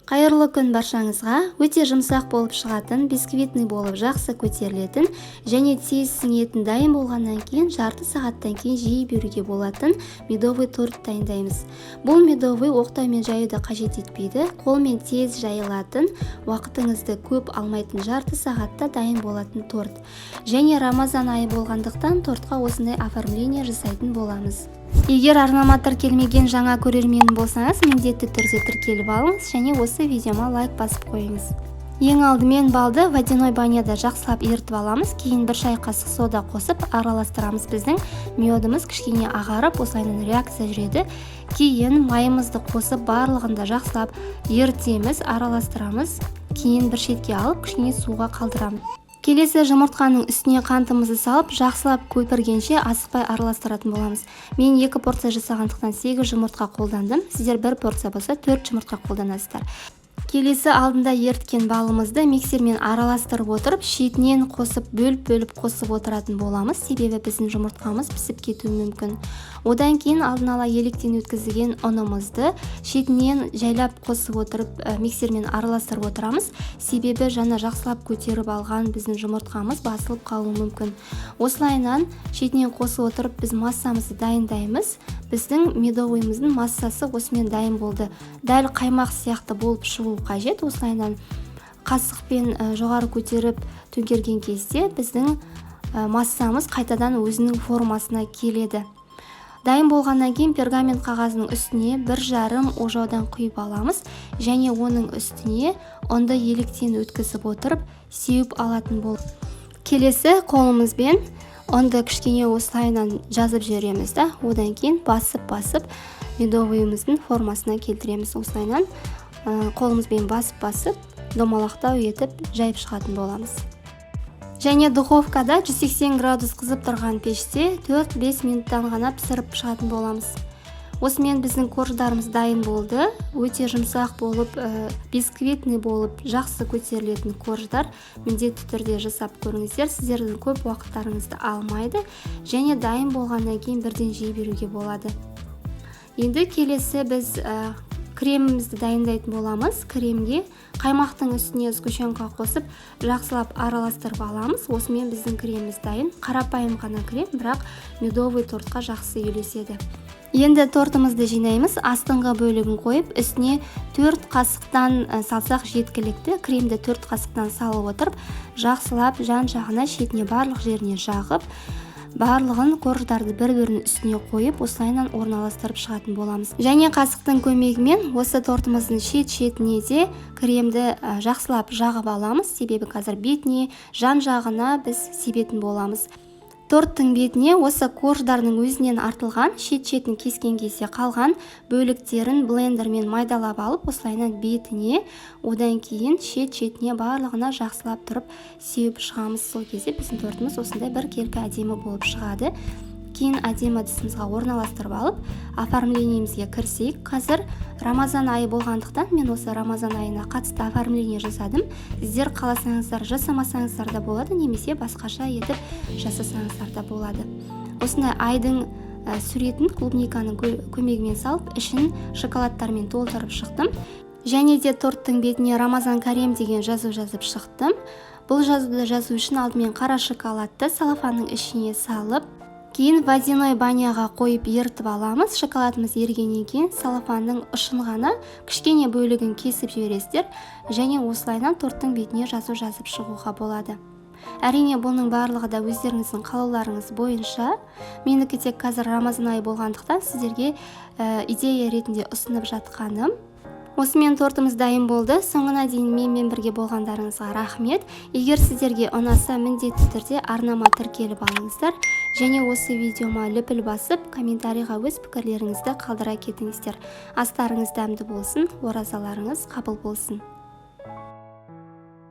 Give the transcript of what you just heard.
Қайырлы күн баршаңызға. Өте жұмсақ болып шығатын, бисквитный болып жақсы көтерілетін және тез сіңетін дайын болғаннан кейін жарты сағаттан кейін жей беруге болатын медовый торт дайындаймыз. Бұл медовый оқтаумен жаюды қажет етпейді, қолмен тез жайылатын, уақытыңызды көп алмайтын жарты сағатта дайын болатын торт. Және Рамазан айы болғандықтан тортқа осындай оформление жасайтын боламыз. Егер арнама тіркелмеген жаңа көрермен болсаңыз, міндетті түрде тіркеліп алыңыз және осы видеома лайк басып қойыңыз. Ең алдымен балды водяной баняда жақсылап ерітіп аламыз, кейін бір шай қасық сода қосып араластырамыз. Біздің медіміз кішкене ағарып, осылайынан реакция жүреді. Кейін майымызды қосып барлығында жақсылап ерітеміз, араластырамыз. Кейін бір шетке алып, кішкене суға қалдырамыз. Келесі жұмыртқаның үстіне қантымызды салып, жақсылап көпіргенше асықпай араластыратын боламыз. Мен 2 порция жасағандықтан 8 жұмыртқа қолдандым. Сіздер 1 порция болса 4 жұмыртқа қолданасыздар. Келесі алдында еріткен балымызды миксермен араластырып отырып, шетінен қосып, бөліп қосып отыратын боламыз. Себебі біздің жұмыртқамыз пісіп кетуі мүмкін. Одан кейін алдын ала електен өткізілген ұнымызды шетінен жайлап қосып отырып, миксермен араластырып отырамыз. Себебі жаңа жақсылап көтеріп алған біздің жұмыртқамыз басылып қалуы мүмкін. Осылайынан шетінен қосып отырып, біз массамызды дайындаймыз. Біздің медовыйымыздың массасы осымен дайын болды. Дәл қаймақ сияқты болып шығу қажет. Осылайынан қасықпен жоғары көтеріп төңкерген кезде біздің массамыз қайтадан өзінің формасына келеді. Дайын болғаннан кейін пергамент қағазының үстіне 1,5 ожаудан құйып аламыз және оның үстіне ұнды електен өткізіп отырып сеуіп алатын болып. Келесі қолымызбен ұнды кішкене осылайынан жазып жібереміз да, одан кейін басып медовыйымыздың формасына келтіреміз. Осылайынан қолымызбен басып домалақтау етіп жайып шығатын боламыз. Және духовкада 180 градус қызып тұрған пеште 4-5 минуттан ғана пісіріп шығатын боламыз. Осымен біздің корждарымыз дайын болды. Өте жұмсақ болып, бисквитный болып, жақсы көтерілетін корждар міндетті түрде жасап көріңіздер. Сіздердің көп уақыттарыңызды алмайды және дайын болғаннан кейін бірден жей беруге болады. Енді келесі біз кремімізді дайындайтын боламыз. Кремге қаймақтың үстіне сгущенка қосып, жақсылап араластырып аламыз. Осымен біздің креміміз дайын. Қарапайым ғана крем, бірақ медовый тортқа жақсы үйлеседі. Енді тортымызды жинаймыз. Астыңғы бөлігін қойып, үстіне 4 қасықтан салсақ жеткілікті. Кремді 4 қасықтан салып отырып, жақсылап жан-жағына шетіне барлық жеріне жағып, барлығын корждарды бір-бірінің үстіне қойып, осылайынан орналастырып шығатын боламыз. Және қасықтың көмегімен осы тортымыздың шет-шетіне де кремді жақсылап жағып аламыз. Себебі қазір бетіне, жан-жағына біз себетін боламыз. Торттың бетіне осы корждардың өзінен артылған, шет-шетін кескен кезде қалған бөліктерін блендермен майдалап алып, осылайынан бетіне, одан кейін шет-шетіне барлығына жақсылап тұрып сеуіп шығамыз. Сол кезде біздің тортымыз осындай бір келкі әдемі болып шығады. Кейін әдемі ыдысымызға орналастырып алып, оформлениемізге кірсейік. Қазір Рамазан айы болғандықтан мен осы Рамазан айына қатысты оформление жасадым. Сіздер қаласаңыздар жасамасаңыздар да болады, немесе басқаша етіп жасасаңыздар да болады. Осындай айдың суретін клубниканың көмегімен салып, ішін шоколадтармен толтырып шықтым. Және де торттың бетіне Рамазан карем деген жазу жазып шықтым. Бұл жазуды жазу үшін алдымен қара шоколадты салафанның ішіне салып, кейін водяной баняға қойып ерітіп аламыз. Шоколадымыз ергеннен кейін салафанның ұшын ғана кішкене бөлігін кесіп жібересіздер және осылайынан торттың бетіне жазу жазып шығуға болады. Әрине, бұның барлығы да өздеріңіздің қалауларыңыз бойынша. Менікі тек қазір Рамазан айы болғандықтан сіздерге идея ретінде ұсынып жатқаным. Осымен тортымыз дайын болды. Соңына дейін менімен бірге болғандарыңызға рахмет. Егер сіздерге ұнаса, міндетті түрде арнама тіркеліп алыңыздар. Және осы видеома лүпіл басып, комментарийға өз пікірлеріңізді қалдыра кетіңіздер. Астарыңыз дәмді болсын, оразаларыңыз қабыл болсын.